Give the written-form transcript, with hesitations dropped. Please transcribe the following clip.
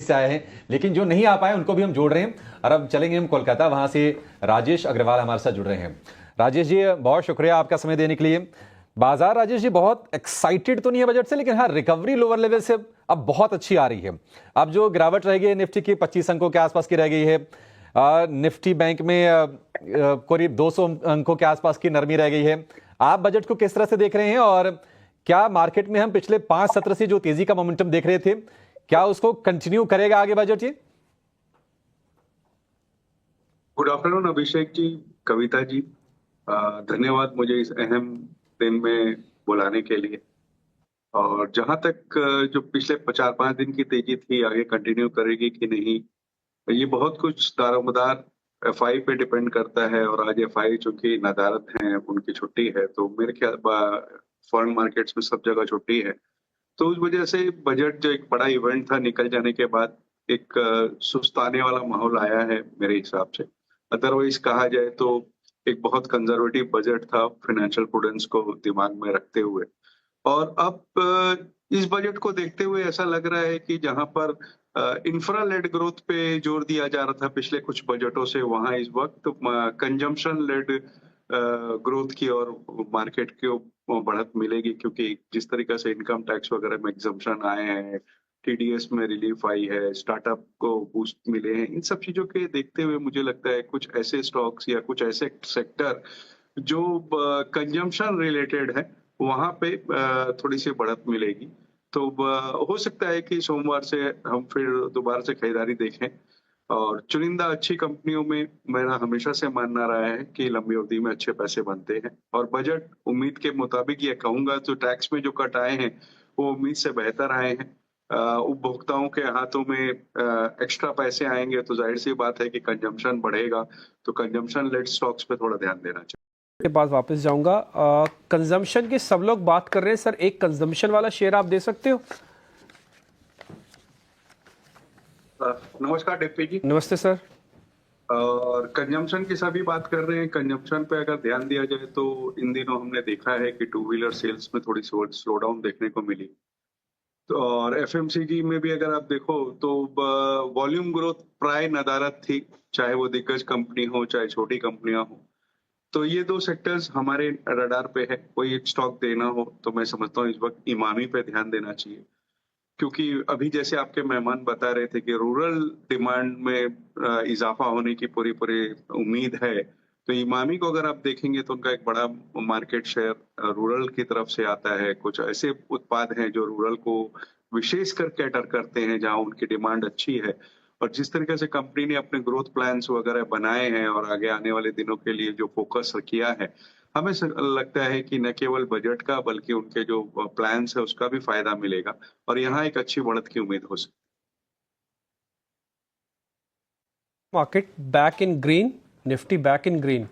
से आए हैं, लेकिन जो नहीं आ पाए उनको भी हम जोड़ रहे हैं। और अब चलेंगे हम कोलकाता, वहां से राजेश अग्रवाल हमारे साथ जुड़ रहे हैं। राजेश जी, बहुत शुक्रिया आपका समय देने के लिए। बाजार राजेश जी बहुत एक्साइटेड तो नहीं है बजट से, लेकिन हाँ रिकवरी लोअर लेवल से अब बहुत अच्छी आ रही है। अब जो गिरावट रह गई है निफ्टी की 25 अंकों के आसपास की रह गई है। निफ्टी बैंक में करीब 200 अंकों के आसपास की नरमी रह गई है। आप बजट को किस तरह से देख रहे हैं, और क्या मार्केट में हम पिछले 5 सत्र से जो तेजी का मोमेंटम देख रहे थे, क्या उसको कंटिन्यू करेगा आगे बजट जी? Good afternoon Abhishek ji, Kavita ji. धन्यवाद मुझे इस अहम दिन में बुलाने के लिए। और जहां तक जो पिछले 4-5 दिन की तेजी थी, आगे कंटिन्यू करेगी कि नहीं, ये बहुत कुछ दारोमदार एफआई पे डिपेंड करता है। और आज एफआई चूंकि नदारत हैं, उनकी छुट्टी है, तो मेरे ख्याल फॉरेन मार्केट्स में सब जगह छुट्टी है। तो उस वजह से बजट जो एक बड़ा इवेंट था, निकल जाने के बाद एक सुस्ताने वाला माहौल आया है मेरे हिसाब से। अदरवाइज कहा जाए तो एक बहुत कंजर्वेटिव बजट था, फाइनेंशियल प्रूडेंस को दिमाग में रखते हुए। और अब इस बजट को देखते हुए ऐसा लग रहा है कि जहां पर इंफ्रा लेड ग्रोथ पे जोर दिया जा रहा था पिछले कुछ बजटों से, वहां इस वक्त कंजम्पशन लेड ग्रोथ की और मार्केट को बढ़त मिलेगी। क्योंकि जिस तरीके से इनकम टैक्स वगैरह में एग्जम्पशन आए हैं, टीडीएस में रिलीफ आई है, स्टार्टअप को बूस्ट मिले हैं, इन सब चीजों के देखते हुए मुझे लगता है कुछ ऐसे स्टॉक्स या कुछ ऐसे सेक्टर जो कंजम्पशन रिलेटेड है, वहां पे थोड़ी सी बढ़त मिलेगी। तो हो सकता है कि सोमवार से हम फिर दोबारा से खरीदारी देखें। और चुनिंदा अच्छी कंपनियों में मेरा हमेशा से मानना रहा है कि लंबी अवधि में अच्छे पैसे बनते हैं। और बजट उम्मीद के मुताबिक, ये कहूंगा तो टैक्स में जो कट आए हैं वो उम्मीद से बेहतर आए हैं। उपभोक्ताओं के हाथों में एक्स्ट्रा पैसे आएंगे तो जाहिर सी बात है कि कंजम्पशन बढ़ेगा। तो कंजम्पशन लेड स्टॉक्स पे थोड़ा ध्यान देना चाहिए। के पास वापस जाऊंगा। कंजम्पशन की सब लोग बात कर रहे हैं सर, एक कंजम्पशन वाला शेयर आप दे सकते हो? नमस्कार डिप्टी जी। नमस्ते सर। और कंजम्पशन की सभी बात कर रहे हैं। कंजम्पशन पे अगर ध्यान दिया जाए तो इन दिनों हमने देखा है कि टू व्हीलर सेल्स में थोड़ी स्लो डाउन देखने को मिली। तो और एफएमसीजी में भी अगर आप देखो तो वॉल्यूम ग्रोथ प्राय नदारद थी, चाहे वो दिग्गज कंपनी हो चाहे छोटी कंपनियां हो। तो ये दो सेक्टर्स हमारे रडार पे है। कोई एक स्टॉक देना हो तो मैं समझता हूँ इस वक्त इमामी पे ध्यान देना चाहिए। क्योंकि अभी जैसे आपके मेहमान बता रहे थे कि रूरल डिमांड में इजाफा होने की पूरी पूरी उम्मीद है। तो इमामी को अगर आप देखेंगे तो उनका एक बड़ा मार्केट शेयर रूरल की तरफ से आता है। कुछ ऐसे उत्पाद हैं जो रूरल को विशेषकर कैटर करते हैं, जहां उनकी डिमांड अच्छी है। और जिस तरीके से कंपनी ने अपने ग्रोथ प्लान्स वगैरह बनाए हैं और आगे आने वाले दिनों के लिए जो फोकस किया है, हमें लगता है कि न केवल बजट का बल्कि उनके जो प्लान्स है उसका भी फायदा मिलेगा। और यहाँ एक अच्छी बढ़त की उम्मीद हो सकती market back in green, Nifty back in green.